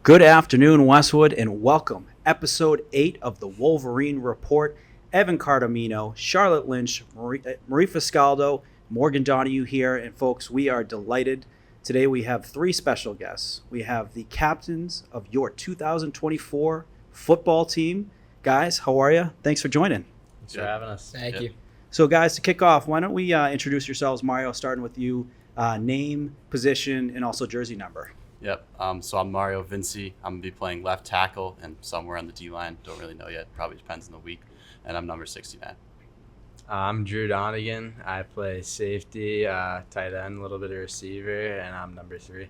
Good afternoon, Westwood, and welcome. Episode 8 of the Wolverine Report. Evan Cardimino, Charlotte Lynch, Marie Fiscaldo, Morgan Donahue here. And folks, we are delighted. Today we have three special guests. We have the captains of your 2024 football team. Guys, how are you? Thanks for joining. Thanks for having us. Thank you. So guys, to kick off, why don't we introduce yourselves? Mario, starting with you. Name, position, and also jersey number. Yep. So I'm Mario Vinci. I'm going to be playing left tackle and somewhere on the D-line. Don't really know yet. Probably depends on the week. And I'm number 69. I'm Drew Donegan. I play safety, tight end, a little bit of receiver, and I'm number 3.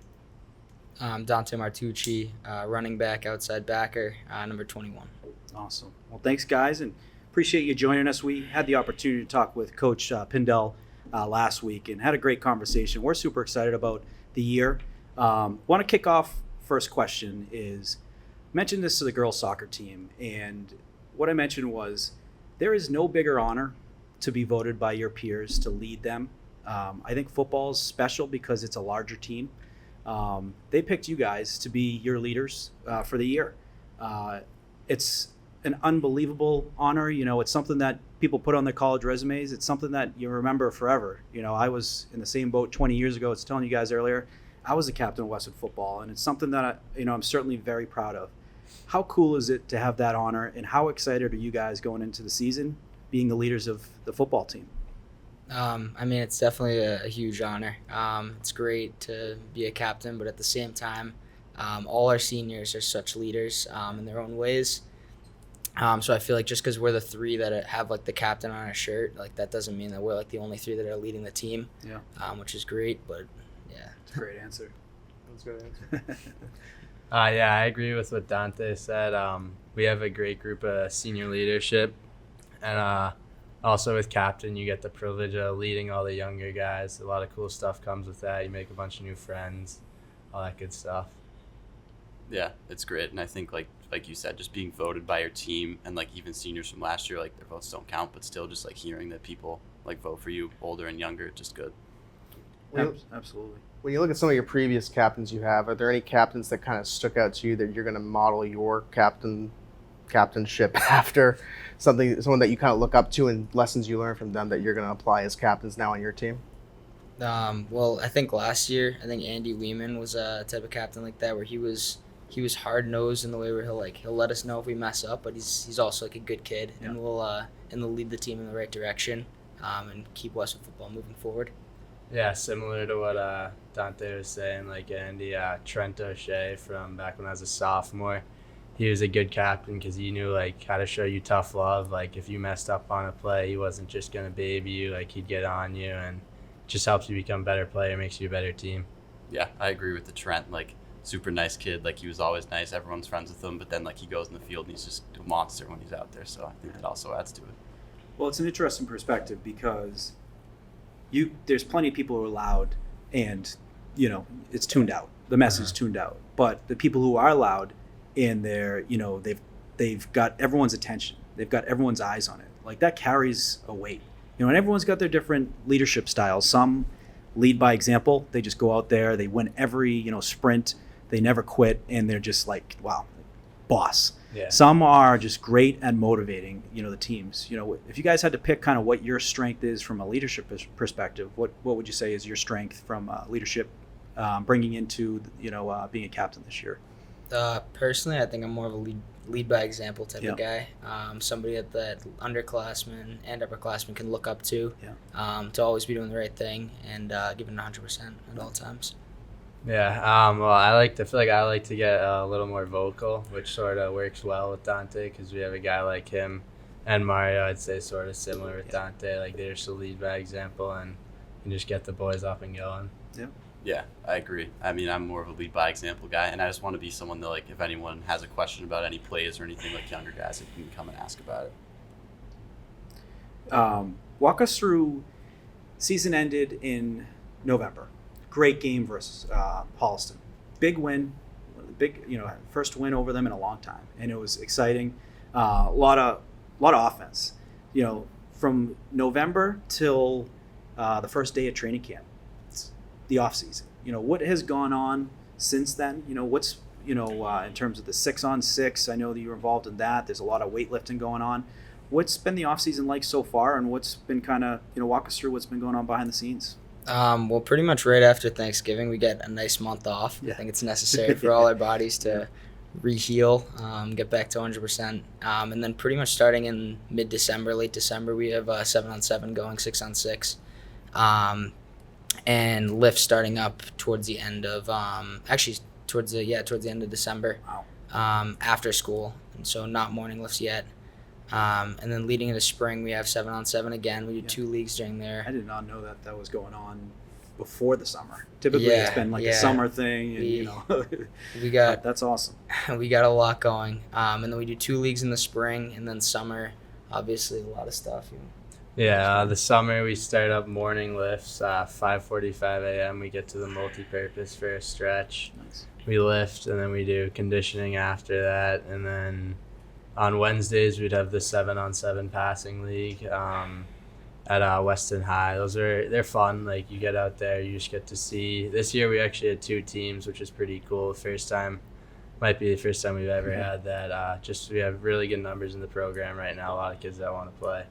I'm Dante Martucci, running back, outside backer, number 21. Awesome. Well, thanks, guys, and appreciate you joining us. We had the opportunity to talk with Coach Pindell last week and had a great conversation. We're super excited about the year. Want to kick off, first question is, mentioned this to the girls soccer team, and what I mentioned was there is no bigger honor to be voted by your peers to lead them. I think football is special because it's a larger team. They picked you guys to be your leaders for the year. It's an unbelievable honor. You know, it's something that people put on their college resumes. It's something that you remember forever. You know, I was in the same boat 20 years ago. I was telling you guys earlier. I was a captain of Westwood football, and it's something that I'm certainly very proud of. How cool is it to have that honor, and how excited are you guys going into the season, being the leaders of the football team? It's definitely a huge honor. It's great to be a captain, but at the same time, all our seniors are such leaders in their own ways. So I feel like just because we're the 3 that have like the captain on our shirt, like that doesn't mean that we're like the only 3 that are leading the team. Yeah. Which is great, but yeah. Great answer. That's a good answer. Yeah, I agree with what Dante said. We have a great group of senior leadership, and also with captain, you get the privilege of leading all the younger guys. A lot of cool stuff comes with that. You make a bunch of new friends, all that good stuff. Yeah, it's great. And I think, like you said, just being voted by your team and, like, even seniors from last year, like, their votes don't count, but still just, like, hearing that people, like, vote for you, older and younger, just good. Absolutely. When you look at some of your previous captains you have, are there any captains that kind of stuck out to you that you're going to model your captainship after? Someone that you kind of look up to and lessons you learn from them that you're going to apply as captains now on your team? Well, I think last year, Andy Weeman was a type of captain like that, where he was hard-nosed in the way where he'll let us know if we mess up, but he's also like a good kid, Yeah. and will lead the team in the right direction, and keep Westwood football moving forward. Yeah, similar to what Dante was saying, like Andy, Trent O'Shea from back when I was a sophomore, he was a good captain because he knew like how to show you tough love. Like if you messed up on a play, he wasn't just going to baby you, like he'd get on you and just helps you become a better player, makes you a better team. Yeah, I agree with the Trent. Like, super nice kid. Like, he was always nice. Everyone's friends with him. But then, like, he goes in the field and he's just a monster when he's out there. So I think that also adds to it. Well, it's an interesting perspective because there's plenty of people who are loud and, it's tuned out. The message is tuned out. But the people who are loud and they've got everyone's attention. They've got everyone's eyes on it. Like, that carries a weight. And everyone's got their different leadership styles. Some lead by example. They just go out there. They win every, sprint. They never quit. And they're just like, wow, boss. Yeah. Some are just great at motivating, the teams. If you guys had to pick kind of what your strength is from a leadership perspective, what would you say is your strength from leadership bringing into, being a captain this year? Personally, I think I'm more of a lead by example type Yeah. of guy. Somebody that underclassmen and upperclassmen can look up to, to always be doing the right thing and giving 100% at all times. Yeah, well, I feel like I like to get a little more vocal, which sort of works well with Dante because we have a guy like him and Mario, I'd say sort of similar with Dante. Like, they just lead by example and you just get the boys up and going. Yeah. Yeah, I agree. I mean, I'm more of a lead by example guy, and I just want to be someone that, like, if anyone has a question about any plays or anything, like younger guys, you can come and ask about it. Walk us through, season ended in November. Great game versus Holliston. Big win, first win over them in a long time, and it was exciting. A lot of offense. From November till the first day of training camp, it's the off season. What has gone on since then? in terms of the 6-on-6. I know that you're involved in that. There's a lot of weightlifting going on. What's been the off season like so far, and what's been kind of, walk us through what's been going on behind the scenes? Well, pretty much right after Thanksgiving, we get a nice month off. Yeah. I think it's necessary for all our bodies to re-heal, get back to 100%. And then pretty much starting in mid-December, late December, we have 7-on-7 going, 6-on-6. And lift starting up towards the end of towards the end of December. Wow. After school, and so not morning lifts yet. And then leading into spring, we have 7-on-7 again. We do 2 leagues during there. I did not know that was going on before the summer. Typically, it's been like a summer thing, and we got that's awesome. We got a lot going. And then we do 2 leagues in the spring, and then summer, obviously a lot of stuff. Yeah, the summer we start up morning lifts, 5:45 a.m. We get to the multi-purpose for a stretch. Nice. We lift, and then we do conditioning after that, and then on Wednesdays we'd have the 7-on-7 passing league at Weston High. They're fun. Like, you get out there, you just get to see. This year we actually had 2 teams, which is pretty cool. Might be the first time we've ever had that. We have really good numbers in the program right now. A lot of kids that want to play.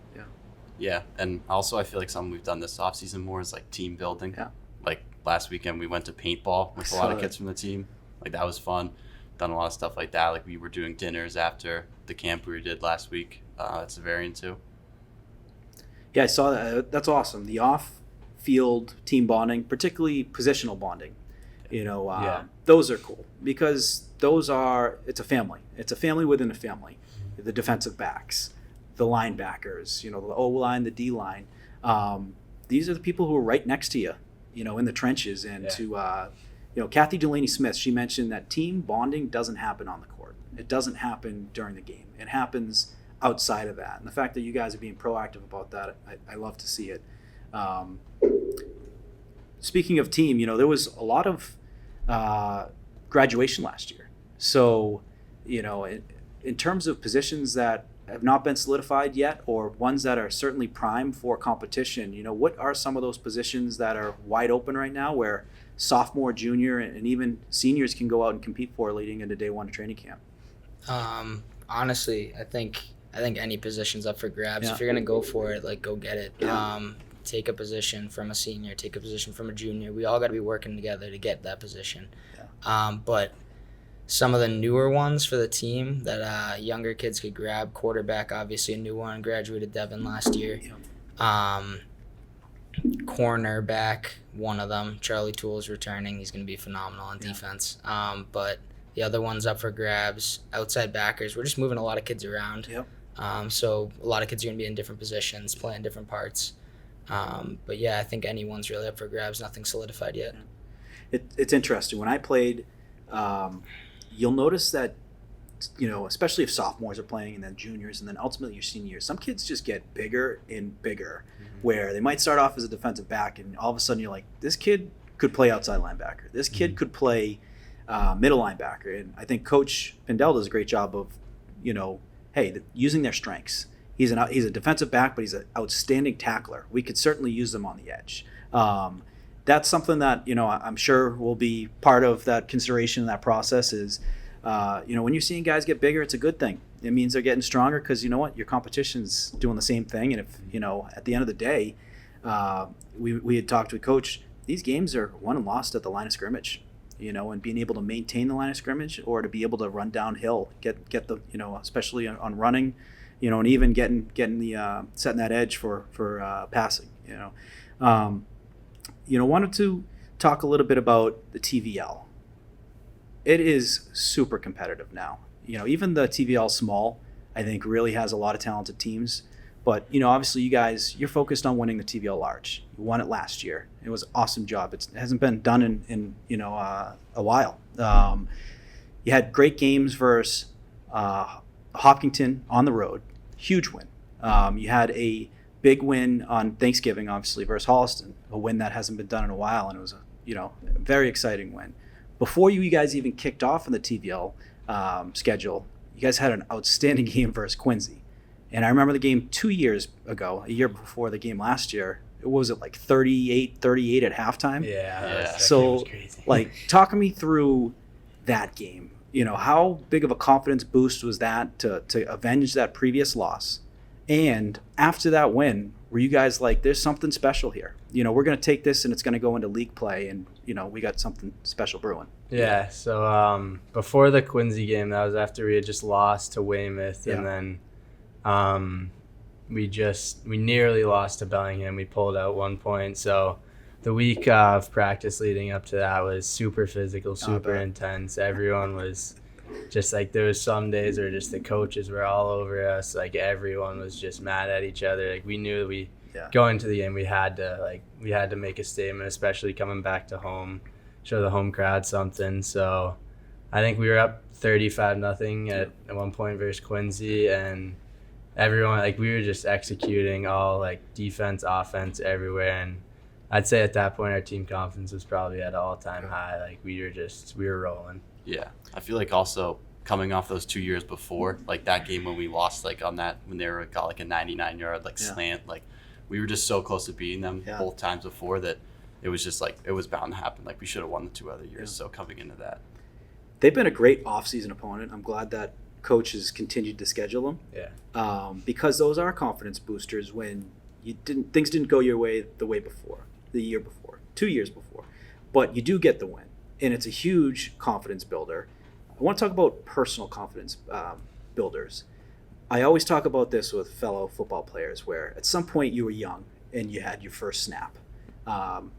Yeah, and also I feel like something we've done this offseason more is like team building. Yeah. Like last weekend we went to paintball with a lot of kids from the team. Like, that was fun. Done a lot of stuff like that. Like, we were doing dinners after the camp we did last week. That's a variant too. Yeah, I saw that. That's awesome. The off-field team bonding, particularly positional bonding, those are cool because it's a family. It's a family within a family. The defensive backs, the linebackers, the O-line, the D-line. These are the people who are right next to you, in the trenches. And Kathy Delaney-Smith, she mentioned that team bonding doesn't happen on the court. It doesn't happen during the game. It happens outside of that. And the fact that you guys are being proactive about that, I love to see it. Speaking of team, there was a lot of graduation last year. So, in terms of positions that have not been solidified yet, or ones that are certainly prime for competition, what are some of those positions that are wide open right now where sophomore, junior, and even seniors can go out and compete for leading into day 1 of training camp? Honestly, I think any position's up for grabs. Yeah. If you're gonna go for it, go get it. Yeah. Take a position from a senior, take a position from a junior. We all got to be working together to get that position. Yeah. But some of the newer ones for the team that younger kids could grab, quarterback, obviously a new one, graduated Devin last year. Yeah. Cornerback, one of them, Charlie Toole's returning. He's going to be phenomenal on defense. But the other one's up for grabs. Outside backers, we're just moving a lot of kids around. Yep. So a lot of kids are going to be in different positions, playing different parts. But yeah, I think anyone's really up for grabs. Nothing solidified yet. It's interesting. When I played, you'll notice that, especially if sophomores are playing and then juniors and then ultimately your seniors, some kids just get bigger and bigger, where they might start off as a defensive back and all of a sudden you're like, this kid could play outside linebacker. This kid could play middle linebacker. And I think Coach Pindell does a great job of, using their strengths. He's a defensive back, but he's an outstanding tackler. We could certainly use them on the edge. That's something that, I'm sure will be part of that consideration in that process is, when you're seeing guys get bigger, it's a good thing. It means they're getting stronger because you know what? Your competition's doing the same thing. And if, at the end of the day, we had talked with Coach, these games are won and lost at the line of scrimmage, and being able to maintain the line of scrimmage or to be able to run downhill, get the, especially on running, and even getting the setting that edge for passing, wanted to talk a little bit about the TVL. It is super competitive now. Even the TVL small, I think, really has a lot of talented teams. But, obviously you guys, you're focused on winning the TVL large. You won it last year. It was an awesome job. It hasn't been done in a while. You had great games versus Hopkinton on the road. Huge win. You had a big win on Thanksgiving, obviously, versus Holliston, a win that hasn't been done in a while, and it was a very exciting win. Before you guys even kicked off in the TVL schedule, you guys had an outstanding game versus Quincy. And I remember the game 2 years ago, a year before the game last year, what was it, 38 at halftime? Yeah. So, That game was crazy. talk me through that game. how big of a confidence boost was that to avenge that previous loss? And after that win, were you guys like, there's something special here? We're going to take this and it's going to go into league play, and, we got something special brewing. Yeah, so before the Quincy game, that was after we had just lost to Weymouth, and then we nearly lost to Bellingham. We pulled out 1 point, so the week of practice leading up to that was super physical, super intense. Everyone was just like, there was some days where just the coaches were all over us. Like, everyone was just mad at each other. Like, we knew going into the game, we had to make a statement, especially coming back to home, show the home crowd something. So I think we were up 35-0 at one point versus Quincy, and everyone, like, we were just executing all, like, defense, offense everywhere. And I'd say at that point our team confidence was probably at an all-time high. Like, we were rolling. Yeah, I feel like also coming off those 2 years before, like that game when we lost, like on that, when they got like a 99-yard slant, like we were just so close to beating them both times before that it was just like, it was bound to happen. Like, we should have won the 2 other years. So coming into that, they've been a great off-season opponent. I'm glad that coach has continued to schedule them. Yeah. Because those are confidence boosters when things didn't go your way the year before, 2 years before, but you do get the win, and it's a huge confidence builder. I want to talk about personal confidence builders. I always talk about this with fellow football players, where at some point you were young and you had your first snap on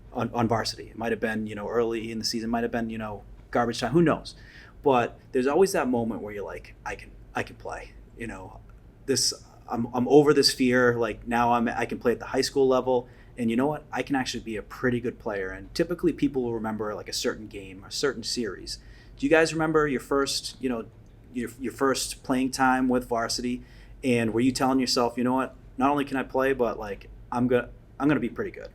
varsity. It might have been, early in the season, might have been, garbage time, who knows? But there's always that moment where you're like, I can play. I'm over this fear. Like, now I can play at the high school level, and you know what? I can actually be a pretty good player. And typically people will remember like a certain game, a certain series. Do you guys remember your first, your first playing time with varsity? And were you telling yourself, you know what? Not only can I play, but like I'm gonna be pretty good.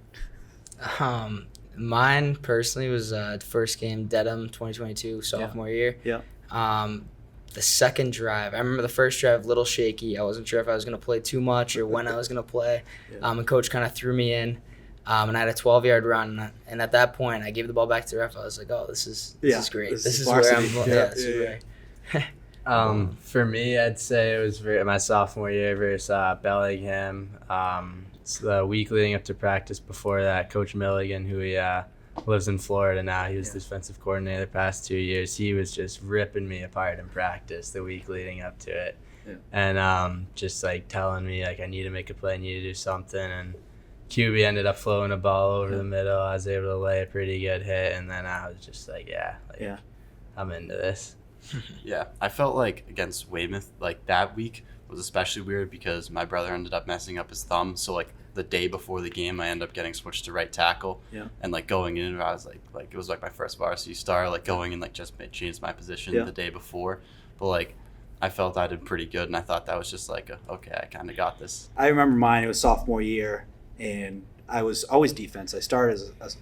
Mine personally was the first game, Dedham, 2022, sophomore year. Yeah. The second drive, I remember the first drive, a little shaky. I wasn't sure if I was going to play too much or when I was going to play. And coach kind of threw me in, and I had a 12-yard run. And at that point, I gave the ball back to the ref. I was like, oh, this is great. This is where I'm For me, I'd say it was my sophomore year versus Bellingham. So the week leading up to practice before that, Coach Milligan, who lives in Florida now. He was defensive coordinator the past 2 years. He was just ripping me apart in practice the week leading up to it. And just like telling me like I need to make a play, I need to do something. And QB ended up flowing a ball over the middle. I was able to lay a pretty good hit, and then I was just like, I'm into this. Yeah, I felt like against Weymouth, like that week was especially weird because my brother ended up messing up his thumb. So like the day before the game, I ended up getting switched to right tackle. And like going in, I was like it was like my first varsity start. Like going in, like just changed my position the day before. But like I felt I did pretty good, and I thought that was just like okay, I kind of got this. I remember mine. It was sophomore year, and I was always defense. I started as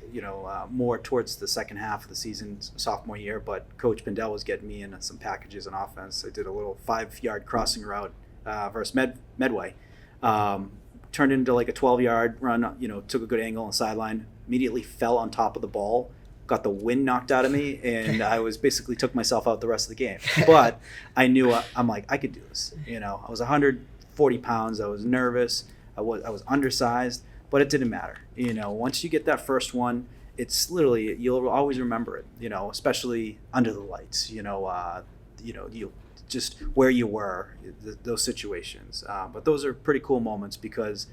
more towards the second half of the season, sophomore year, but Coach Pindell was getting me in some packages on offense. I did a little 5-yard crossing route versus Medway. Turned into like a 12-yard run, took a good angle on the sideline, immediately fell on top of the ball, got the wind knocked out of me, and I was basically took myself out the rest of the game. But I knew I'm like, I could do this. I was 140 pounds. I was nervous. I was undersized, but it didn't matter. Once you get that first one, it's literally, you'll always remember it, especially under the lights, you just where you were, those situations. But those are pretty cool moments because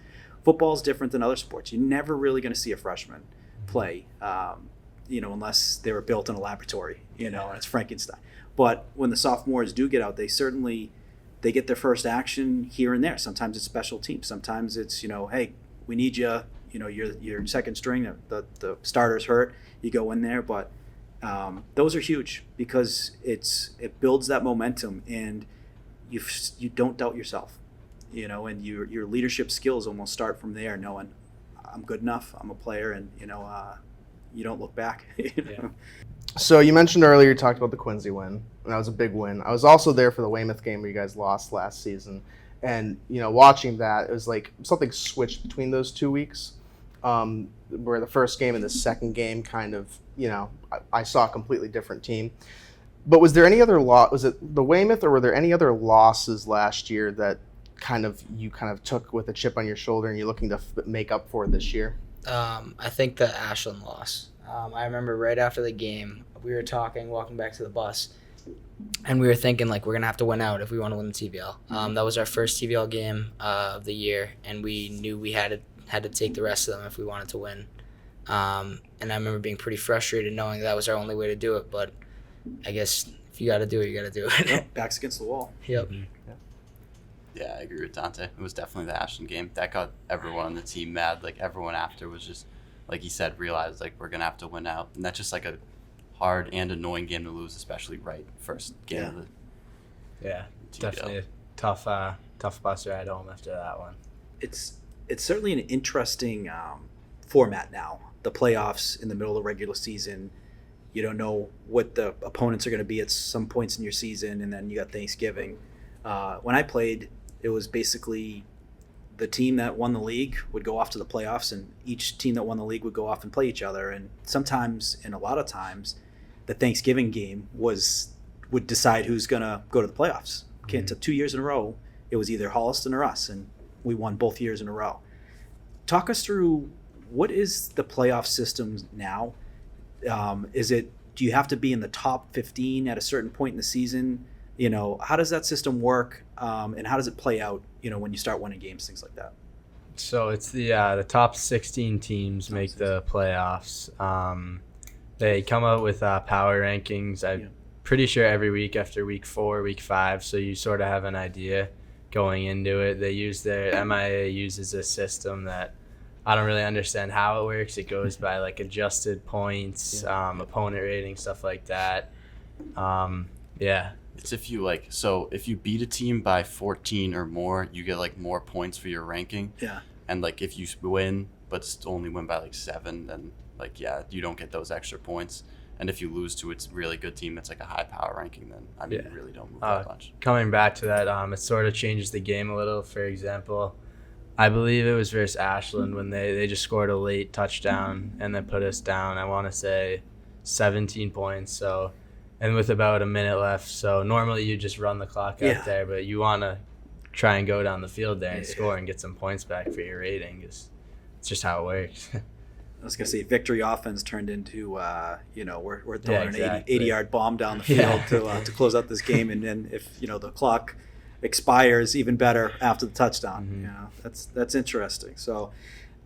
football is different than other sports. You're never really going to see a freshman play, unless they were built in a laboratory, and it's Frankenstein. But when the sophomores do get out, they get their first action here and there. Sometimes it's special teams. Sometimes it's, hey, we need you, your second string, the starter's hurt, you go in there. But those are huge because it builds that momentum, and you don't doubt yourself, and your leadership skills almost start from there, knowing I'm good enough, I'm a player, and you don't look back. So you mentioned earlier, you talked about the Quincy win, and that was a big win. I was also there for the Weymouth game where you guys lost last season, and watching that, it was like something switched between those 2 weeks, where the first game and the second game kind of, I saw a completely different team. But was there any other loss? Was it the Weymouth, or were there any other losses last year that you took with a chip on your shoulder and you're looking to make up for this year? I think the Ashland loss. I remember right after the game, we were talking, walking back to the bus, and we were thinking, like, we're going to have to win out if we want to win the TVL. That was our first TVL game of the year, and we knew we had to take the rest of them if we wanted to win. And I remember being pretty frustrated knowing that was our only way to do it, but I guess if you got to do it, you got to do it. Yep, backs against the wall. Yep. Yeah, I agree with Dante. It was definitely the Ashland game. That got everyone on the team mad. Like, everyone after was just, like he said, realized, like, we're going to have to win out. And that's just, like, a hard and annoying game to lose, especially first game of the Yeah, TVL. definitely a tough bus ride home after that one. It's certainly an interesting format now. The playoffs in the middle of the regular season. You don't know what the opponents are going to be at some points in your season, and then you got Thanksgiving. When I played, it was basically the team that won the league would go off to the playoffs, and each team that won the league would go off and play each other. And sometimes, and a lot of times, the Thanksgiving game would decide who's going to go to the playoffs. Okay, so 2 years in a row, it was either Holliston or us, and we won both years in a row. Talk us through, what is the playoff system now? Do you have to be in the top 15 at a certain point in the season? How does that system work, and how does it play out, when you start winning games, things like that? So it's the top 16 teams make the playoffs. They come out with power rankings. I'm pretty sure every week after week 4, week 5, so you sort of have an idea going into it. They use MIA uses a system that I don't really understand how it works. It goes by like adjusted points, opponent rating, stuff like that. It's if you beat a team by 14 or more, you get like more points for your ranking. Yeah. And like if you win but only win by like 7, then you don't get those extra points. And if you lose to a really good team that's like a high power ranking, then you really don't move that much. Coming back to that, it sort of changes the game a little. For example, I believe it was versus Ashland when they just scored a late touchdown and then put us down, I want to say 17 points. So, and with about a minute left. So normally you just run the clock out there, but you want to try and go down the field there and score and get some points back for your rating. It's just how it works. I was going to say, victory offense turned into, we're throwing an 80-yard bomb down the field to close out this game. And then if, the clock expires, even better after the touchdown. That's interesting. So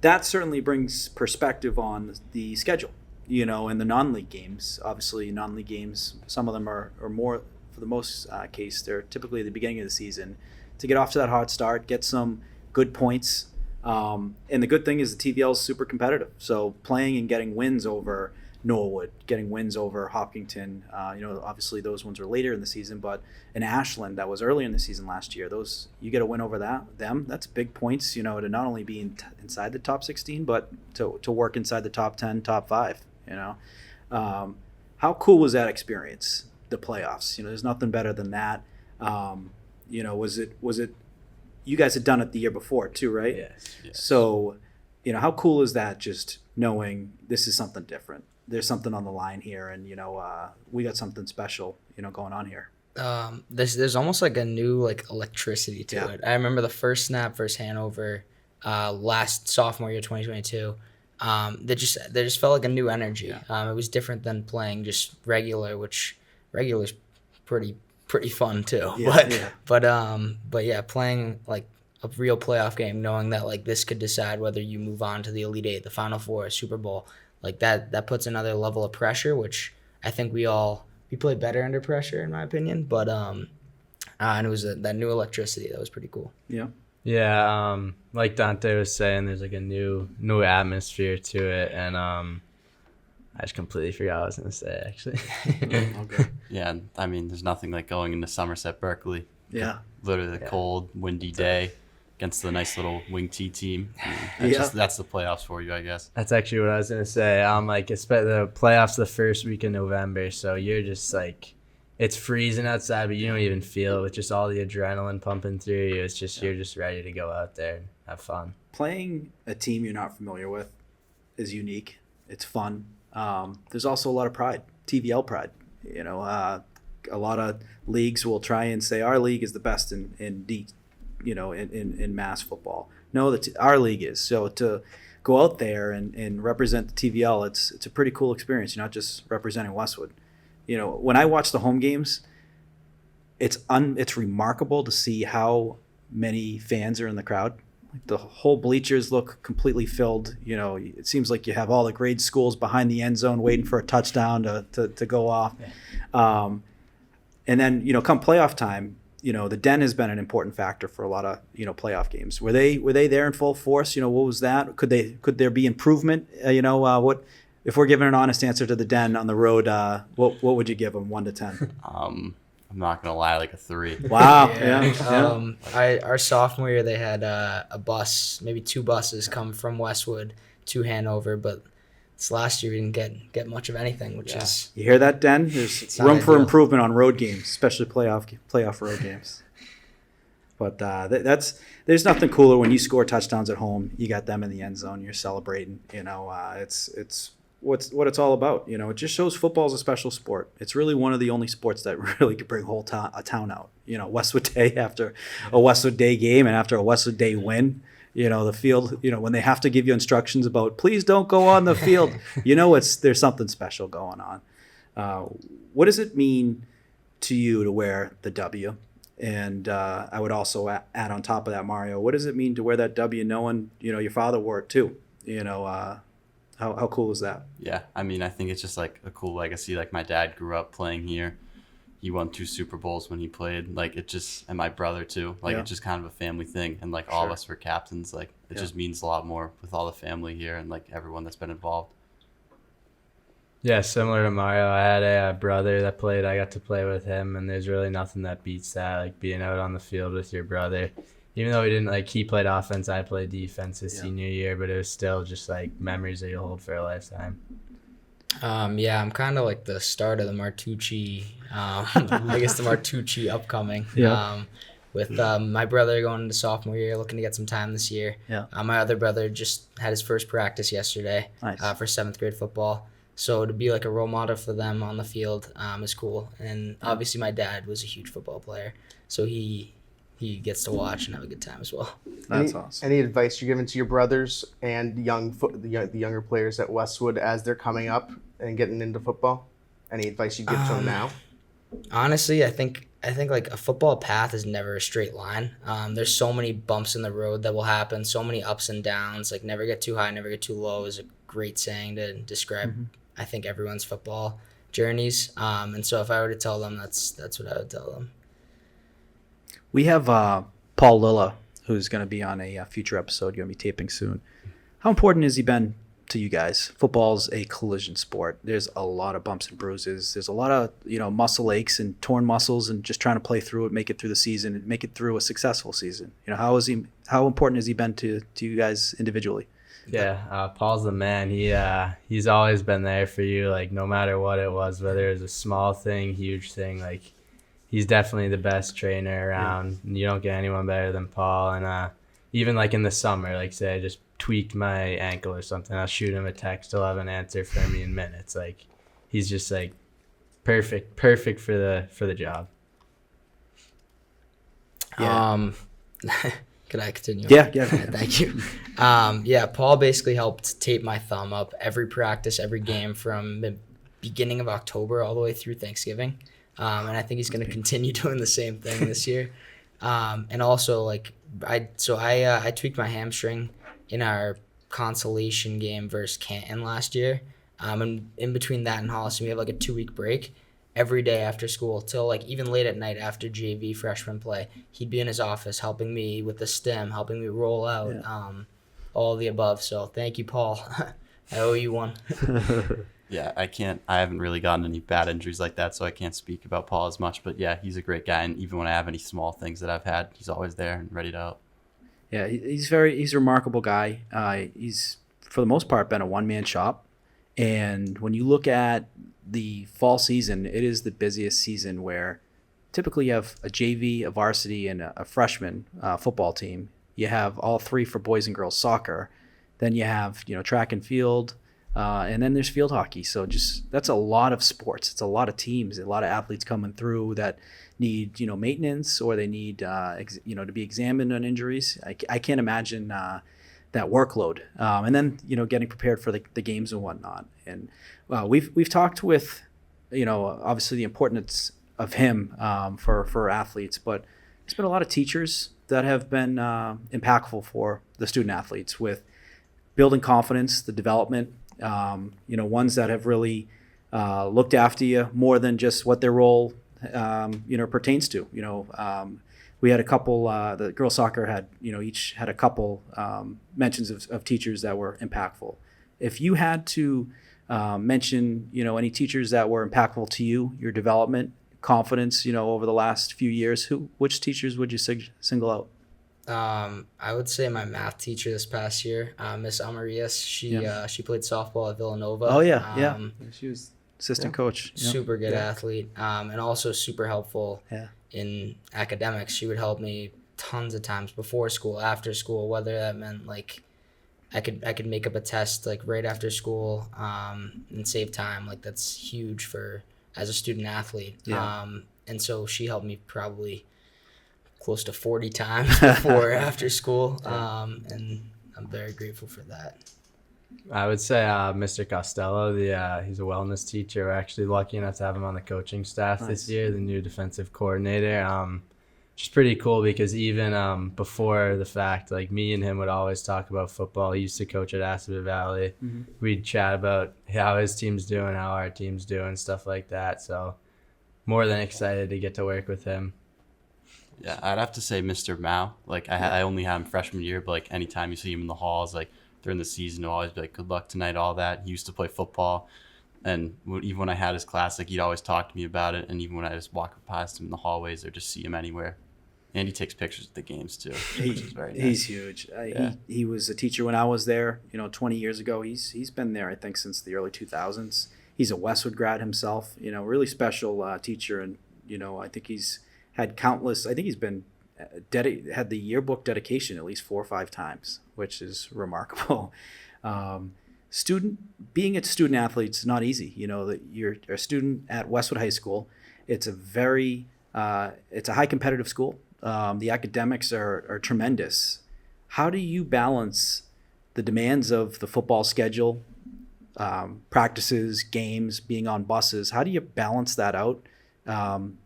that certainly brings perspective on the schedule, and the non-league games. Obviously, non-league games, some of them are more, for the most case, they're typically at the beginning of the season to get off to that hot start, get some good points. And the good thing is the TVL is super competitive. So playing and getting wins over Norwood, getting wins over Hopkinton, obviously those ones are later in the season, but in Ashland, that was early in the season last year, those, you get a win over that's big points, to not only be inside the top 16, but to work inside the top 10, top 5, How cool was that experience, the playoffs? There's nothing better than that. Was it, you guys had done it the year before too, right? Yes. So, how cool is that, just knowing this is something different? There's something on the line here, and we got something special, going on here. There's almost like a new electricity to it. I remember the first snap versus Hanover, last sophomore year, 2022. There just felt like a new energy. It was different than playing just regular, which regular's pretty fun too. But playing like a real playoff game, knowing that this could decide whether you move on to the Elite Eight, the Final Four, Super Bowl. That puts another level of pressure, which I think we play better under pressure, in my opinion. But and it was that new electricity that was pretty cool. Yeah, like Dante was saying, there's a new atmosphere to it, and I just completely forgot what I was gonna say, actually. Okay. Yeah, I mean, there's nothing like going into Somerset, Berkeley. Literally the cold, windy day against the nice little Wing T team. I mean, that's the playoffs for you, I guess. That's actually what I was gonna say. It's the playoffs the first week in November, so you're just it's freezing outside, but you don't even feel it with just all the adrenaline pumping through you. It's just you're just ready to go out there and have fun. Playing a team you're not familiar with is unique. It's fun. There's also a lot of pride, TVL pride. a lot of leagues will try and say our league is the best in mass football. No, our league is. So to go out there and represent the TVL, it's a pretty cool experience. You're not just representing Westwood. When I watch the home games, it's remarkable to see how many fans are in the crowd. Like the whole bleachers look completely filled. It seems like you have all the grade schools behind the end zone waiting for a touchdown to go off. Yeah. And then, come playoff time, the Den has been an important factor for a lot of, playoff games. Were they there in full force? What was that? Could there be improvement? What if we're giving an honest answer to the Den on the road? What would you give them, 1 to 10? I'm not gonna lie, like a 3. Wow. Yeah. Our sophomore year, they had a bus, maybe 2 buses come from Westwood to Hanover, but this last year we didn't get much of anything, which is. You hear that, Den? There's room for improvement on road games, especially playoff road games. But there's nothing cooler when you score touchdowns at home. You got them in the end zone. You're celebrating. It's what it's all about. It just shows football is a special sport. It's really one of the only sports that really could bring a town out. Westwood Day after a Westwood Day game and after a Westwood Day win. The field, when they have to give you instructions about please don't go on the field, there's something special going on. What does it mean to you to wear the W? And I would also add on top of that, Mario, what does it mean to wear that W knowing, your father wore it too? How cool is that? Yeah, I think it's just like a cool legacy. Like my dad grew up playing here. He won 2 Super Bowls when he played. Like and my brother too. Like it's just kind of a family thing. And like all of us were captains. Like it just means a lot more with all the family here and like everyone that's been involved. Yeah, similar to Mario, I had a brother that played. I got to play with him, and there's really nothing that beats that. Like being out on the field with your brother. Even though he played offense, I played defense his senior year, but it was still just like memories that you'll hold for a lifetime. I'm kind of like the start of the Martucci, I guess the Martucci upcoming. With my brother going into sophomore year, looking to get some time this year. My other brother just had his first practice yesterday. Nice. For 7th grade football. So to be like a role model for them on the field is cool. And obviously my dad was a huge football player, so he gets to watch and have a good time as well. That's awesome. Any advice you're giving to your brothers and the younger players at Westwood as they're coming up and getting into football? Any advice you give to them now? Honestly, I think like a football path is never a straight line. There's so many bumps in the road that will happen, so many ups and downs. Like never get too high, never get too low is a great saying to describe, I think, everyone's football journeys. And so if I were to tell them, that's what I would tell them. We have Paul Lilla, who's going to be on a future episode. You're going to be taping soon. How important has he been to you guys? Football's a collision sport. There's a lot of bumps and bruises. There's a lot of muscle aches and torn muscles, and just trying to play through it, make it through the season, and make it through a successful season. How important has he been to you guys individually? Yeah, Paul's the man. He's always been there for you, like no matter what it was, whether it was a small thing, huge thing. Like he's definitely the best trainer around. Yeah. You don't get anyone better than Paul. And even like in the summer, like say I just tweaked my ankle or something, I'll shoot him a text. He'll have an answer for me in minutes. Like he's just like perfect for the job. Yeah. Could I continue? Yeah. Thank you. Paul basically helped tape my thumb up every practice, every game from the beginning of October all the way through Thanksgiving. And I think he's going to continue doing the same thing this year. And also, like, I tweaked my hamstring in our consolation game versus Canton last year. And in between that and Holliston, we have like a 2-week break. Every day after school till like even late at night after JV freshman play, he'd be in his office helping me with the stem, helping me roll out, all of the above. So thank you, Paul. I owe you one. Yeah, I haven't really gotten any bad injuries like that, so I can't speak about Paul as much. But yeah, he's a great guy, and even when I have any small things that I've had, he's always there and ready to help. Yeah, he's a remarkable guy. He's for the most part been a one-man shop, and when you look at the fall season, it is the busiest season where typically you have a JV, a varsity, and a freshman football team. You have all 3 for boys and girls soccer. Then you have track and field, And then there's field hockey. So just that's a lot of sports. It's a lot of teams, a lot of athletes coming through that need, maintenance, or they need, to be examined on injuries. I can't imagine that workload. And then, getting prepared for the games and whatnot. And we've talked with, obviously the importance of him for athletes, but there's been a lot of teachers that have been impactful for the student athletes with building confidence, the development, ones that have really looked after you more than just what their role, pertains to. We had a couple, the girls soccer had, each had a couple mentions of teachers that were impactful. If you had to mention, any teachers that were impactful to you, your development, confidence, over the last few years, which teachers would you single out? I would say my math teacher this past year, Miss Amarias. She played softball at Villanova. Oh yeah, she was assistant coach. Super good athlete, and also super helpful in academics. She would help me tons of times before school, after school, whether that meant like I could make up a test like right after school, and save time. Like that's huge as a student athlete. And so she helped me probably close to 40 times before or after school, and I'm very grateful for that. I would say Mr. Costello, he's a wellness teacher. We're actually lucky enough to have him on the coaching staff this year, the new defensive coordinator. Which is pretty cool because even before the fact, like me and him would always talk about football. He used to coach at Assabet Valley. Mm-hmm. We'd chat about how his team's doing, how our team's doing, stuff like that. So more than excited to get to work with him. Yeah, I'd have to say Mr. Mao. Like I only had him freshman year, but like anytime you see him in the halls, like during the season, he'll always be like, "Good luck tonight," all that. He used to play football, and even when I had his class, like he'd always talk to me about it. And even when I just walk past him in the hallways or just see him anywhere, and he takes pictures of the games too, which is very nice. He's huge. He was a teacher when I was there, 20 years ago. He's been there, I think, since the early 2000s. He's a Westwood grad himself. Really special teacher, and I think he's had countless. I think he's been had the yearbook dedication at least 4 or 5 times, which is remarkable. Being a student athlete is not easy. That you're a student at Westwood High School. It's a high competitive school. The academics are tremendous. How do you balance the demands of the football schedule, practices, games, being on buses? How do you balance that out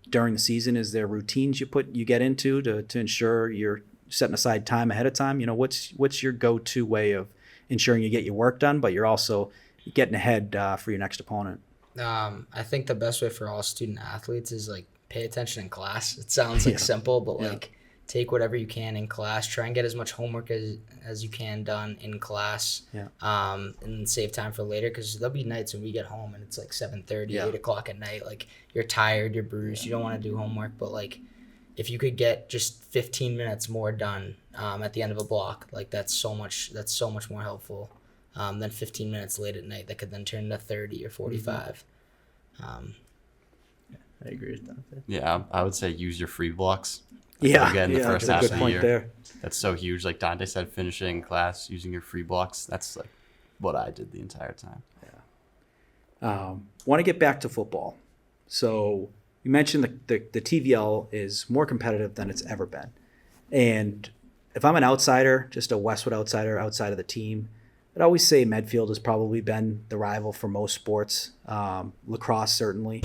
during the season? Is there routines you get into to ensure you're setting aside time ahead of time? What's your go-to way of ensuring you get your work done, but you're also getting ahead for your next opponent? I think the best way for all student athletes is like pay attention in class. It sounds like simple, but like take whatever you can in class. Try and get as much homework as you can done in class. And save time for later, because there'll be nights when we get home and it's like 7:30, 8 o'clock at night. Like you're tired, you're bruised, you don't want to do homework. But like if you could get just 15 minutes more done at the end of a block, like that's so much more helpful than 15 minutes late at night that could then turn into 30 or 45. I agree with that. Yeah, I would say use your free blocks. Again, the first half of the year. There. That's so huge. Like Dante said, finishing class, using your free blocks. That's like what I did the entire time. Want to get back to football. So you mentioned the TVL is more competitive than it's ever been. And if I'm an outsider, just a Westwood outsider outside of the team, I'd always say Medfield has probably been the rival for most sports. Lacrosse, certainly.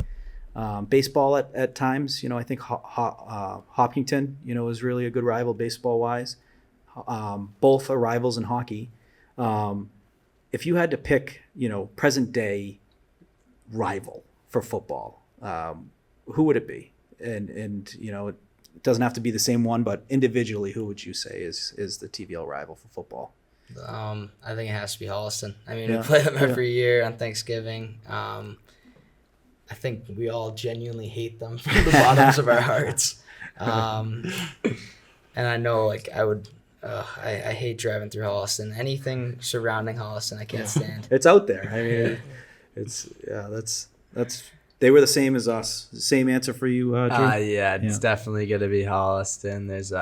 Baseball at times, I think Hopkinton, is really a good rival baseball-wise. Both are rivals in hockey. If you had to pick, present-day rival for football, who would it be? And it doesn't have to be the same one, but individually, who would you say is the TVL rival for football? I think it has to be Holliston. I mean, we play them every year on Thanksgiving. I think we all genuinely hate them from the bottoms of our hearts. And I know, like, I hate driving through Holliston. Anything surrounding Holliston, I can't stand. It's out there. I mean, that's they were the same as us. Same answer for you, Drew? It's definitely going to be Holliston. There's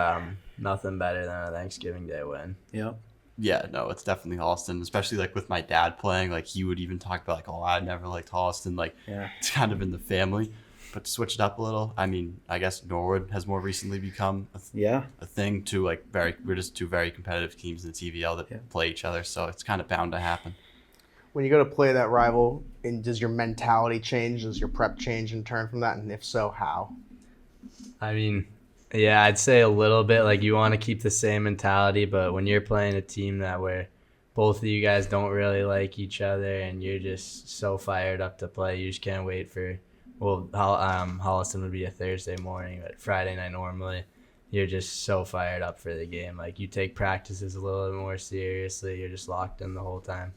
nothing better than a Thanksgiving Day win. Yeah. Yeah, no, it's definitely Holliston, especially like with my dad playing. Like he would even talk about like, oh, I never liked Holliston. Like it's kind of in the family, but to switch it up a little. I mean, I guess Norwood has more recently become a thing too. Like we're just two very competitive teams in the TVL that play each other, so it's kind of bound to happen. When you go to play that rival, and does your mentality change? Does your prep change in turn from that? And if so, how? I mean, yeah, I'd say a little bit. Like you want to keep the same mentality, but when you're playing a team that where both of you guys don't really like each other and you're just so fired up to play, you just can't wait for. Well, Holliston would be a Thursday morning, but Friday night normally, you're just so fired up for the game. Like you take practices a little bit more seriously. You're just locked in the whole time.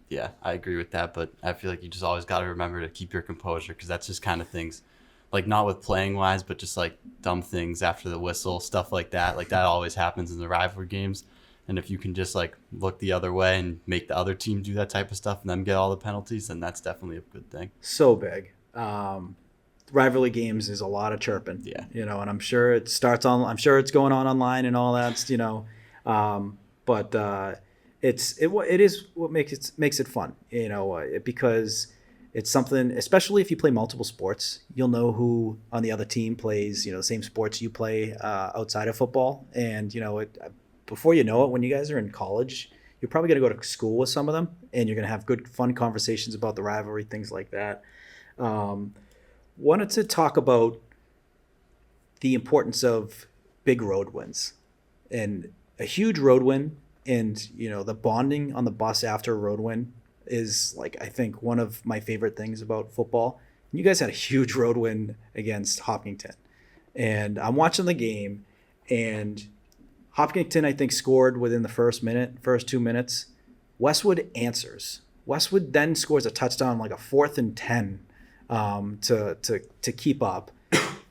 Yeah, I agree with that, but I feel like you just always got to remember to keep your composure because that's just kind of things, like not with playing wise, but just like dumb things after the whistle, stuff like that. Like that always happens in the rivalry games. And if you can just like look the other way and make the other team do that type of stuff and then get all the penalties, then that's definitely a good thing. So big. Rivalry games is a lot of chirping. Yeah. And I'm sure it starts on. I'm sure it's going on online and all that. But it is what makes it fun. Because it's something, especially if you play multiple sports, you'll know who on the other team plays, the same sports you play outside of football. And, before you know it, when you guys are in college, you're probably going to go to school with some of them and you're going to have good, fun conversations about the rivalry, things like that. Wanted to talk about the importance of big road wins, and a huge road win and, the bonding on the bus after a road win is like, I think one of my favorite things about football. You guys had a huge road win against Hopkinton, and I'm watching the game, and Hopkinton, I think, scored within the first 2 minutes. Westwood answers. Westwood then scores a touchdown, like a 4th and 10, to keep up.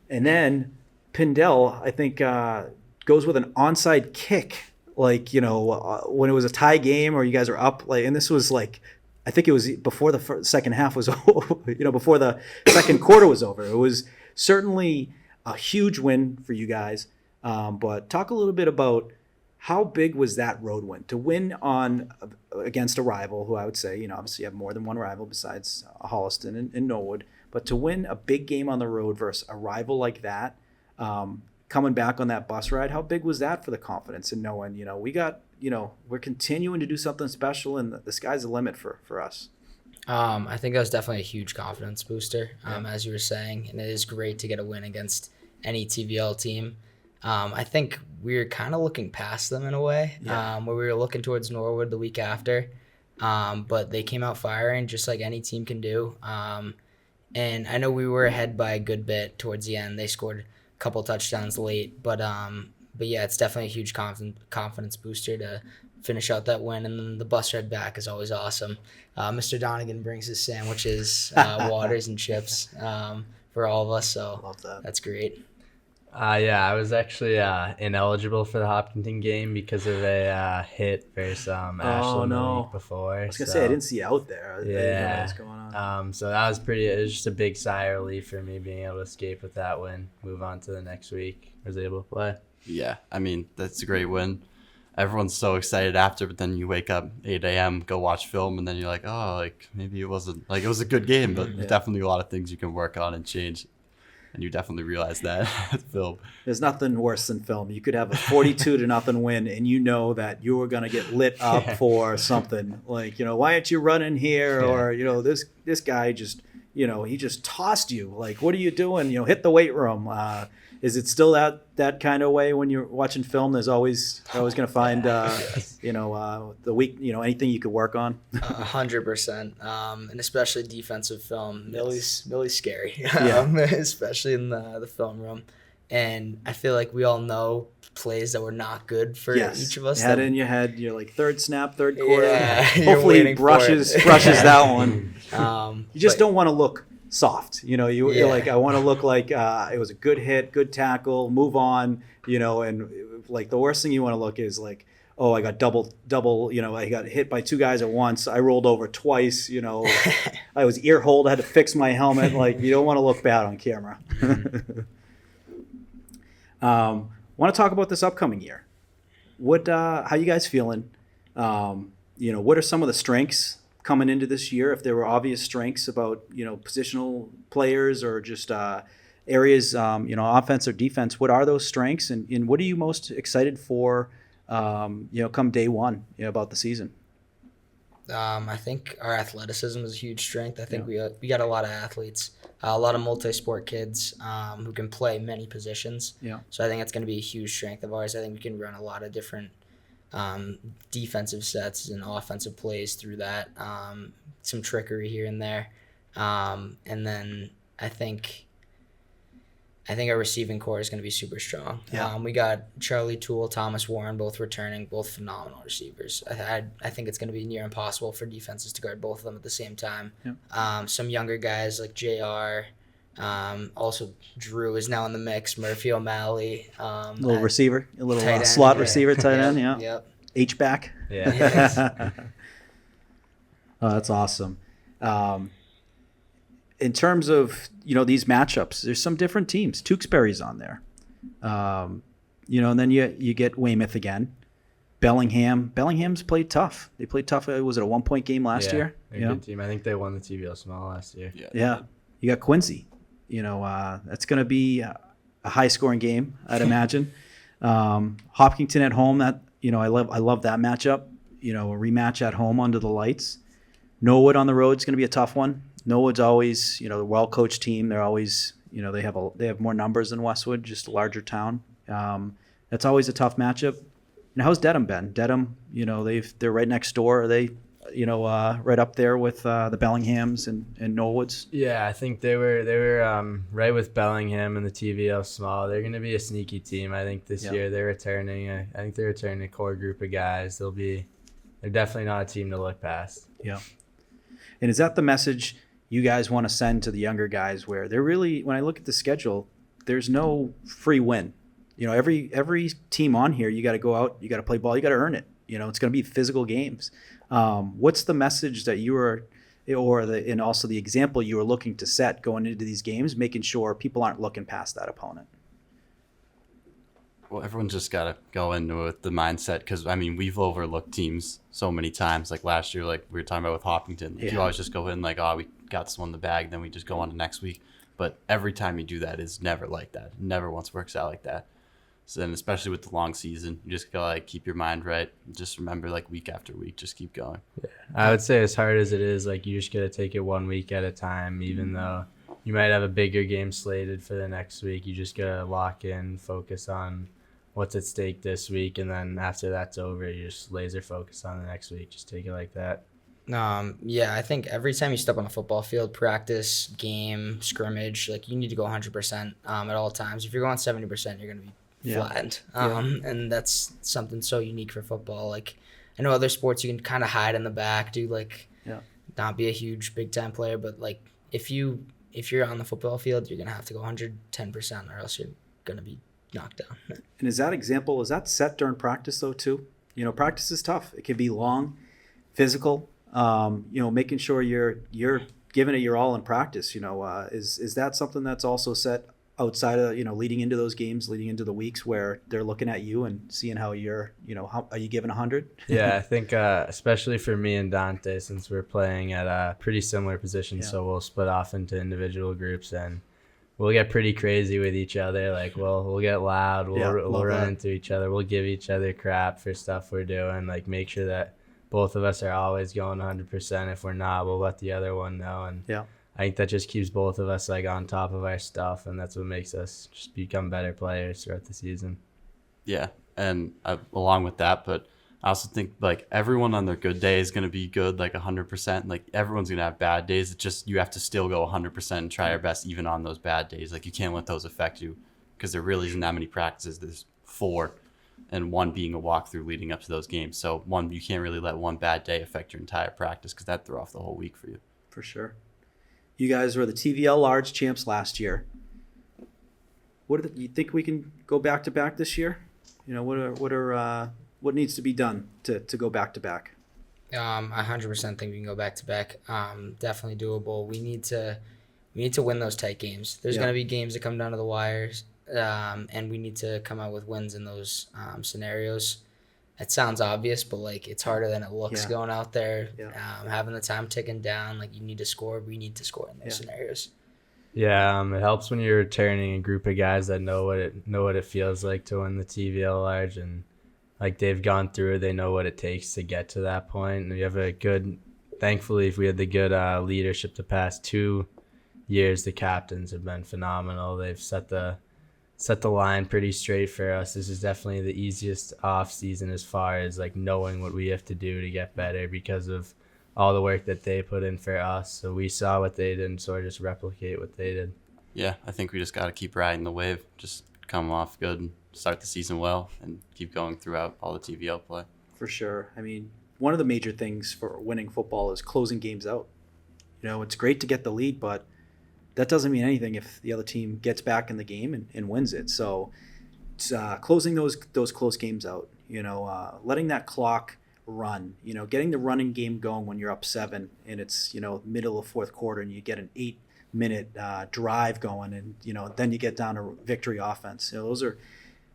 And then Pindell, I think, goes with an onside kick, like, when it was a tie game or you guys are up, like, and this was like, I think it was before the second half was over, before the second quarter was over. It was certainly a huge win for you guys. But talk a little bit about how big was that road win to win against a rival who I would say, obviously you have more than one rival besides Holliston and Norwood, but to win a big game on the road versus a rival like that, coming back on that bus ride, how big was that for the confidence and knowing, we're continuing to do something special and the sky's the limit for us? I think that was definitely a huge confidence booster, as you were saying, and it is great to get a win against any TVL team. I think we were kind of looking past them in a way, where we were looking towards Norwood the week after, but they came out firing just like any team can do. And I know we were ahead by a good bit towards the end. They scored a couple touchdowns late, but yeah, it's definitely a huge confidence booster to finish out that win. And then the bus ride back is always awesome. Mr. Donegan brings his sandwiches, waters, and chips for all of us, so love that. That's great. Yeah, I was actually ineligible for the Hopkinton game because of a hit versus Ashland the week before. I was going to say, I didn't see you out there. I didn't know what was going on. So that was it was just a big sigh of relief for me being able to escape with that win, move on to the next week. I was able to play. Yeah, I mean, that's a great win. Everyone's so excited after, but then you wake up 8 a.m., go watch film, and then you're like, oh, like maybe it wasn't, like it was a good game, but there's definitely a lot of things you can work on and change. And you definitely realize that at film. There's nothing worse than film. You could have a 42-0 win, and you know that you are going to get lit up for something. Like, why aren't you running here? Or, this guy just, he just tossed you. Like, what are you doing? Hit the weight room. Is it still that kind of way when you're watching film? There's always going to find, the weak, anything you could work on. 100%, and especially defensive film. Millie's scary, especially in the film room. And I feel like we all know plays that were not good for each of us. You had it in your head. You're like third snap, third quarter. Yeah, hopefully he brushes that one. You just don't want to look soft, you're like, I want to look like it was a good hit, good tackle, move on, and like the worst thing you want to look is like, oh, I got double, I got hit by two guys at once, I rolled over twice, I was ear holed, I had to fix my helmet. Like, you don't want to look bad on camera. Want to talk about this upcoming year? How you guys feeling? What are some of the strengths coming into this year? If there were obvious strengths about, positional players or just areas, offense or defense, what are those strengths, and what are you most excited for, come day one, about the season? I think our athleticism is a huge strength. I think we got a lot of athletes, a lot of multi-sport kids who can play many positions. Yeah. So I think that's going to be a huge strength of ours. I think we can run a lot of different defensive sets and offensive plays through that. Some trickery here and there, and then I think our receiving core is going to be super strong. Yeah. We got Charlie Toole, Thomas Warren, both returning, both phenomenal receivers. I think it's going to be near impossible for defenses to guard both of them at the same time. Yeah. Some younger guys like JR, also Drew is now in the mix, Murphy O'Malley. Little receiver, a little tight end, slot yeah. receiver, tight end, yeah. Yep. H-back. Yeah. Oh, that's awesome. In terms of, these matchups, there's some different teams. Tewksbury's on there. And then you get Weymouth again. Bellingham's played tough. They played tough. Was it a 1-point game last year? They're a good team. I think they won the TVL Small last year. Yeah. You got Quincy. That's going to be a high-scoring game, I'd imagine. Hopkinton at home, that I love that matchup. A rematch at home under the lights. Norwood on the road is going to be a tough one. Norwood's always, a well-coached team. They're always, they have more numbers than Westwood, just a larger town. That's always a tough matchup. And how's Dedham been? Dedham, they're right next door. Are they, right up there with the Bellinghams and Norwoods? Yeah, I think they were right with Bellingham and the TVL Small. They're going to be a sneaky team. I think this year they're returning. I think they're returning a core group of guys. They're definitely not a team to look past. Yeah. And is that the message you guys want to send to the younger guys, where they're really, when I look at the schedule, there's no free win. Every team on here, you got to go out, you got to play ball, you got to earn it. It's going to be physical games. What's the message that you were, and also the example you were looking to set going into these games, making sure people aren't looking past that opponent? Well, everyone's just got to go into it with the mindset, because, we've overlooked teams so many times. Like last year, like we were talking about with Hopkinton. You always just go in like, oh, we got this one in the bag, then we just go on to next week. But every time you do that, it's never like that. It never once works out like that. So then, especially with the long season, you just gotta keep your mind right. Just remember, week after week, just keep going. Yeah, I would say as hard as it is, you just gotta take it 1 week at a time. Even though you might have a bigger game slated for the next week, you just gotta lock in, focus on what's at stake this week, and then after that's over, you just laser focus on the next week. Just take it like that. I think every time you step on a football field, practice, game, scrimmage, you need to go 100% at all times. If you're going 70%, you're going to be flattened. And that's something so unique for football. I know other sports you can kind of hide in the back, not be a huge big time player, but if you're on the football field, you're going to have to go 110% or else you're going to be knocked down. And is that set during practice though too? Practice is tough. It can be long, physical. Making sure you're giving it your all in practice. Is that something that's also set outside of leading into those games, leading into the weeks where they're looking at you and seeing how you're how are you giving 100? Yeah, I think especially for me and Dante, since we're playing at pretty similar positions, so we'll split off into individual groups and we'll get pretty crazy with each other. We'll get loud. We'll run into each other. We'll give each other crap for stuff we're doing. Make sure that both of us are always going 100%. If we're not, we'll let the other one know. And I think that just keeps both of us on top of our stuff, and that's what makes us just become better players throughout the season. Yeah, and along with that, but I also think everyone on their good day is going to be good 100%. Everyone's going to have bad days. It's just you have to still go 100% and try your best even on those bad days. You can't let those affect you, because there really isn't that many practices. There's 4. And 1 being a walkthrough leading up to those games. So you can't really let one bad day affect your entire practice, because that threw off the whole week for you. For sure. You guys were the TVL large champs last year. You think we can go back to back this year? What needs to be done to go back to back? I 100% think we can go back to back. Definitely doable. We need to win those tight games. There's going to be games that come down to the wires. And we need to come out with wins in those scenarios. it sounds obvious, but like it's harder than it looks going out there. Yeah. Having the time ticking down, like you need to score. We need to score in those scenarios. Yeah, it helps when you're returning a group of guys that know what it feels like to win the TVL large, and like they've gone through it, they know what it takes to get to that point. And we have thankfully, if we had the good leadership the past 2 years, the captains have been phenomenal. They've set the line pretty straight for us. This is definitely the easiest off season as far as like knowing what we have to do to get better because of all the work that they put in for us. So we saw what they did and sort of just replicate what they did. Yeah, I think we just got to keep riding the wave, just come off good and start the season well and keep going throughout all the TVL play. For sure. I mean, one of the major things for winning football is closing games out. It's great to get the lead, but that doesn't mean anything if the other team gets back in the game and wins it. So it's, closing those close games out, letting that clock run, getting the running game going when you're up 7 and it's, middle of fourth quarter and you get an 8-minute drive going and, then you get down to victory offense. Those are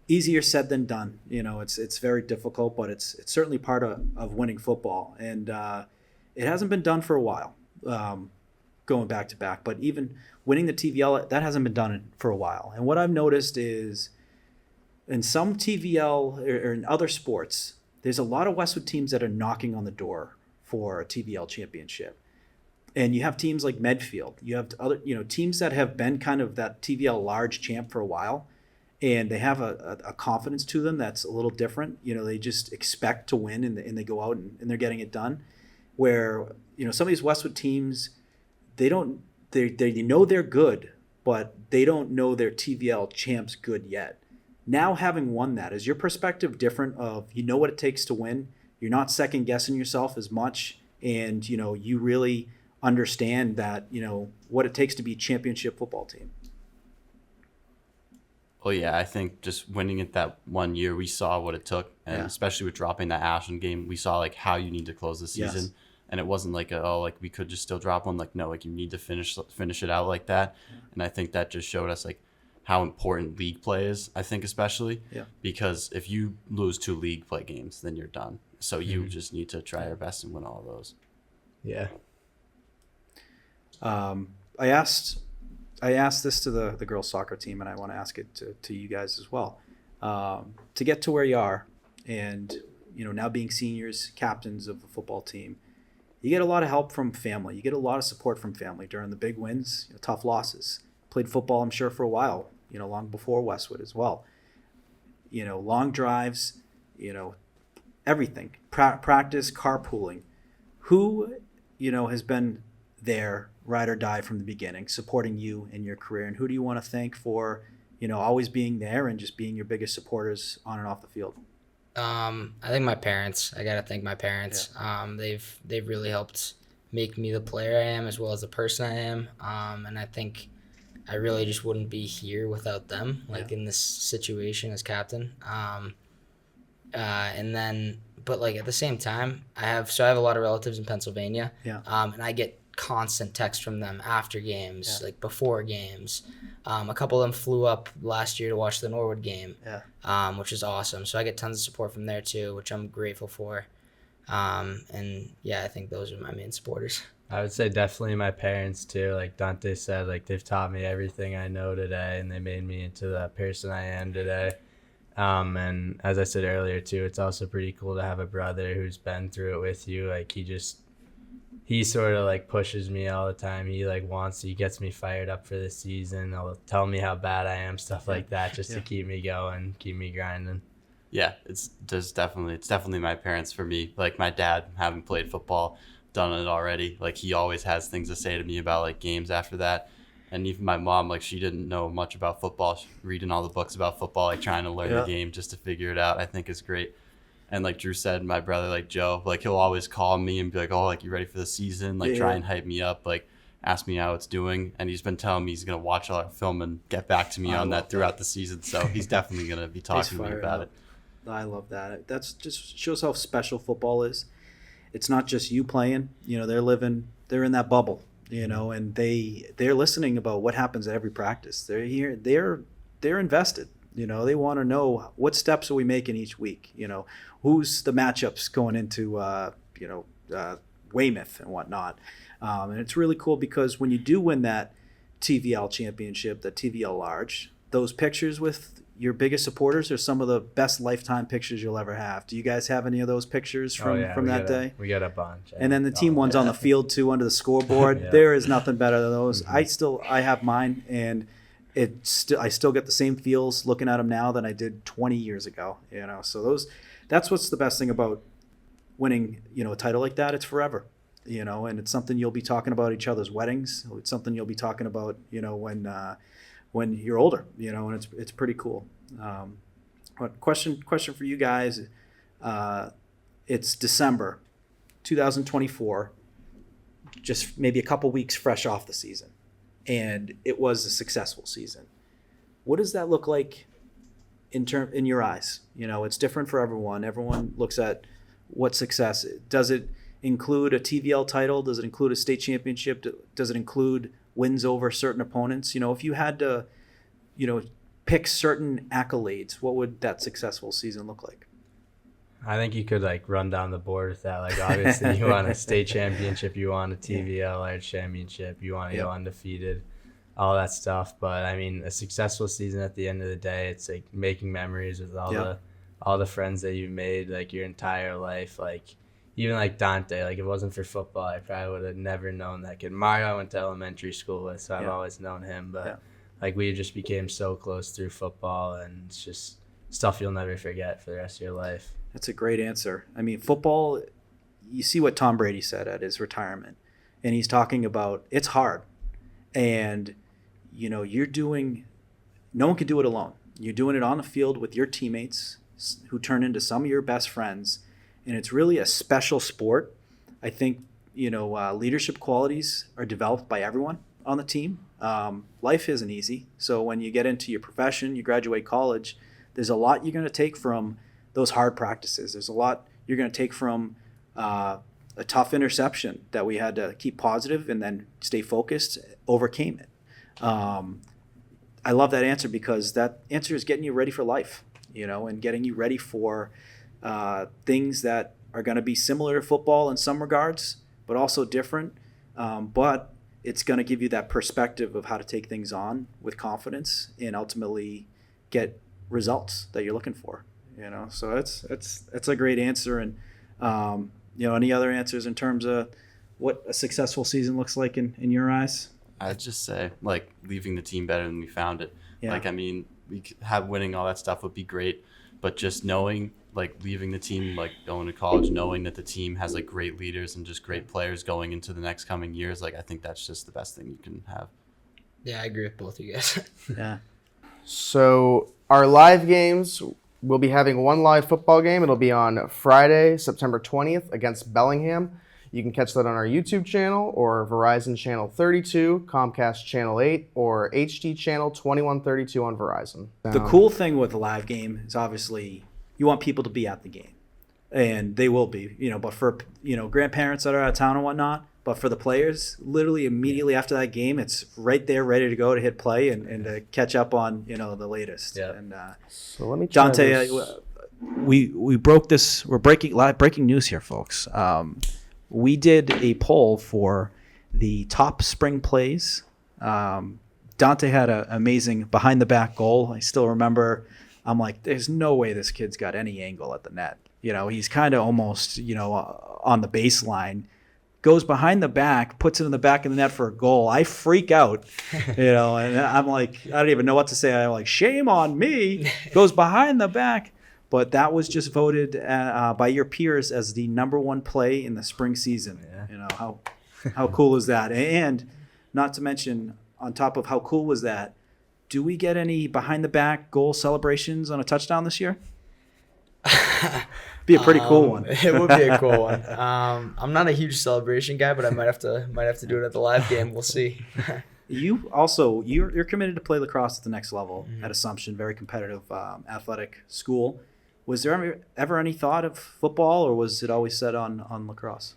easier said than done. It's very difficult, but it's certainly part of winning football. And it hasn't been done for a while, going back to back, but even winning the TVL, that hasn't been done for a while. And what I've noticed is in some TVL or in other sports, there's a lot of Westwood teams that are knocking on the door for a TVL championship. And you have teams like Medfield. You have other, teams that have been kind of that TVL large champ for a while, and they have a confidence to them that's a little different. They just expect to win, and they go out and they're getting it done. Where, some of these Westwood teams, they know they're good, but they don't know their TVL champs good yet. Now, having won that, is your perspective different of, what it takes to win? You're not second guessing yourself as much, and, you really understand that, what it takes to be a championship football team. Well, yeah, I think just winning it that 1 year, we saw what it took, and especially with dropping that Ashland game, we saw like how you need to close the season. Yes. And it wasn't like, we could just still drop one. Like, no, like you need to finish it out like that. And I think that just showed us like how important league play is, I think, especially. Yeah. Because if you lose 2 league play games, then you're done. So you just need to try your best and win all of those. Yeah. I asked this to the girls soccer team, and I want to ask it to you guys as well. To get to where you are, and now being seniors, captains of the football team, you get a lot of help from family. You get a lot of support from family during the big wins, tough losses. Played football, I'm sure, for a while, long before Westwood as well. Long drives, everything. Practice, carpooling. Who, has been there, ride or die from the beginning, supporting you in your career? And who do you want to thank for, always being there and just being your biggest supporters on and off the field? I think my parents. I gotta thank my parents. Yeah. They've really helped make me the player I am as well as the person I am. And I think I really just wouldn't be here without them, in this situation as captain. And then, but at the same time, I have a lot of relatives in Pennsylvania. Yeah. And I get constant texts from them after games, before games. A couple of them flew up last year to watch the Norwood game, which is awesome. So I get tons of support from there too, which I'm grateful for. And yeah, I think those are my main supporters. I would say definitely my parents too. Like Dante said, they've taught me everything I know today, and they made me into the person I am today. And as I said earlier too, it's also pretty cool to have a brother who's been through it with you. He sort of pushes me all the time. He gets me fired up for the season. He'll tell me how bad I am, stuff like that, just to keep me going, keep me grinding. Yeah, it's definitely my parents for me. My dad, having played football, done it already. He always has things to say to me about games after that. And even my mom, she didn't know much about football, reading all the books about football, trying to learn the game just to figure it out, I think is great. And like Drew said, my brother, Joe, he'll always call me and be you ready for the season? Try and hype me up, ask me how it's doing. And he's been telling me he's going to watch all our film and get back to me on that throughout the season. So he's definitely going to be talking to me about it. I love that. That's just shows how special football is. It's not just you playing, they're in that bubble, and they're listening about what happens at every practice. They're here, they're invested, They want to know what steps are we making each week. Who's the matchups going into Weymouth and whatnot. And it's really cool because when you do win that TVL championship, the TVL large, those pictures with your biggest supporters are some of the best lifetime pictures you'll ever have. Do you guys have any of those pictures from that day? We got a bunch. And then the team ones on the field too, under the scoreboard. Yeah. There is nothing better than those. Mm-hmm. I have mine, and I still get the same feels looking at them now than I did 20 years ago. So that's what's the best thing about winning, a title like that. It's forever, and it's something you'll be talking about at each other's weddings. It's something you'll be talking about, when you're older, and it's pretty cool. But question for you guys. It's December 2024, just maybe a couple weeks fresh off the season, and it was a successful season. What does that look like in your eyes? It's different for everyone. Everyone looks at what success. Does it include a TVL title? Does it include a state championship? Does it include wins over certain opponents? If you had to, pick certain accolades, what would that successful season look like? I think you could run down the board with that. Obviously you want a state championship, you want a TVL large championship, you want to go undefeated, all that stuff. But I mean, a successful season at the end of the day, it's making memories with all the friends that you've made your entire life. Even Dante, if it wasn't for football, I probably would have never known that kid. Mario I went to elementary school with, so I've always known him. But we just became so close through football, and it's just stuff you'll never forget for the rest of your life. That's a great answer. I mean, football, you see what Tom Brady said at his retirement, and he's talking about it's hard. And, no one can do it alone. You're doing it on the field with your teammates who turn into some of your best friends. And it's really a special sport. I think, leadership qualities are developed by everyone on the team. Life isn't easy. So when you get into your profession, you graduate college, there's a lot you're going to take from those hard practices. There's a lot you're going to take from a tough interception that we had to keep positive and then stay focused, overcame it. I love that answer because that answer is getting you ready for life, and getting you ready for things that are going to be similar to football in some regards, but also different. But it's going to give you that perspective of how to take things on with confidence and ultimately get results that you're looking for. So it's a great answer. And any other answers in terms of what a successful season looks like in your eyes? I'd just say leaving the team better than we found it. Yeah. We could have winning all that stuff would be great, but just knowing leaving the team, going to college, knowing that the team has great leaders and just great players going into the next coming years, I think that's just the best thing you can have. Yeah, I agree with both of you guys. Yeah. So our live games, we'll be having one live football game. It'll be on Friday, September 20th against Bellingham. You can catch that on our YouTube channel or Verizon Channel 32, Comcast Channel 8, or HD Channel 2132 on Verizon. The cool thing with the live game is obviously you want people to be at the game, and they will be, but for, grandparents that are out of town and whatnot, but for the players, literally immediately after that game, it's right there ready to go to hit play and to catch up on, the latest. Yeah. And so let me try Dante, we broke this. We're breaking news here, folks. We did a poll for the top spring plays. Dante had an amazing behind the back goal. I still remember. I'm like, there's no way this kid's got any angle at the net. He's kind of almost, on the baseline. Goes behind the back, puts it in the back of the net for a goal. I freak out, and I'm like, I don't even know what to say. I'm like, shame on me. Goes behind the back. But that was just voted by your peers as the number one play in the spring season. Yeah. How cool is that? And not to mention, on top of how cool was that, do we get any behind the back goal celebrations on a touchdown this year? Be a pretty cool one. It would be a cool one. I'm not a huge celebration guy, but I might have to do it at the live game. We'll see. You're committed to play lacrosse at the next level at Assumption, very competitive athletic school. Was there ever any thought of football, or was it always set on lacrosse?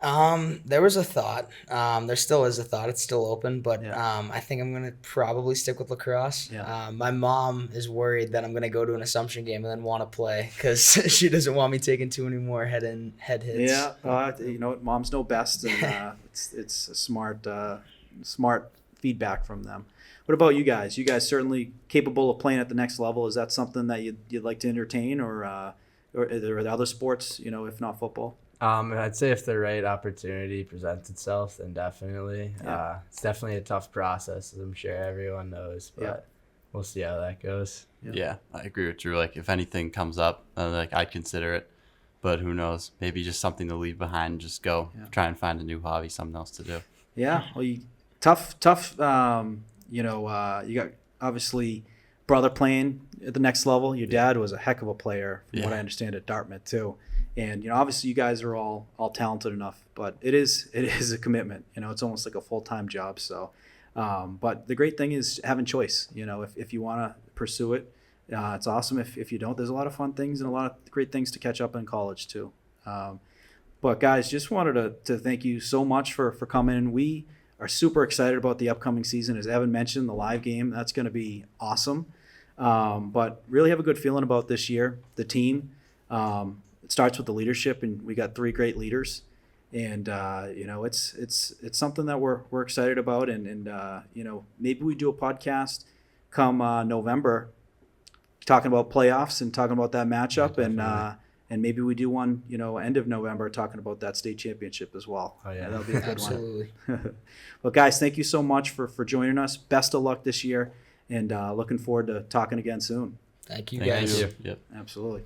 There was a thought. There still is a thought. It's still open, but Yeah. I think I'm gonna probably stick with lacrosse. Yeah. My mom is worried that I'm gonna go to an Assumption game and then want to play because she doesn't want me taking too many more head hits. Yeah, you know what? Moms know best, and it's a smart feedback from them. What about you guys? You guys certainly capable of playing at the next level. Is that something that you'd like to entertain, or are there other sports? You know, if not football. I'd say if the right opportunity presents itself, then definitely. Yeah. It's definitely a tough process, as I'm sure everyone knows, but Yeah. we'll see how that goes. Yeah, I agree with Drew. Like, if anything comes up, like, I'd consider it. But who knows? Maybe just something to leave behind and just go try and find a new hobby, something else to do. Yeah, well, tough. You know, you got obviously brother playing at the next level. Your dad was a heck of a player, from what I understand, at Dartmouth too. And you know, obviously, you guys are all talented enough, but it is a commitment. You know, it's almost like a full-time job. So, but the great thing is having choice. You know, if you want to pursue it, it's awesome. If you don't, there's a lot of fun things and a lot of great things to catch up in college too. But guys, just wanted to thank you so much for coming in. We are super excited about the upcoming season. As Evan mentioned, the live game, that's going to be awesome. But really have a good feeling about this year. The team, it starts with the leadership, and we got 3 great leaders. And you know, it's something that we're excited about. And you know, maybe we do a podcast come November, talking about playoffs and talking about that matchup, and maybe we do one, you know, end of November, talking about that state championship as well. Oh, yeah. That'll be a good Absolutely. one. Well, guys, thank you so much for joining us. Best of luck this year, and looking forward to talking again soon. Thank you Thank guys. you. Yep. Absolutely.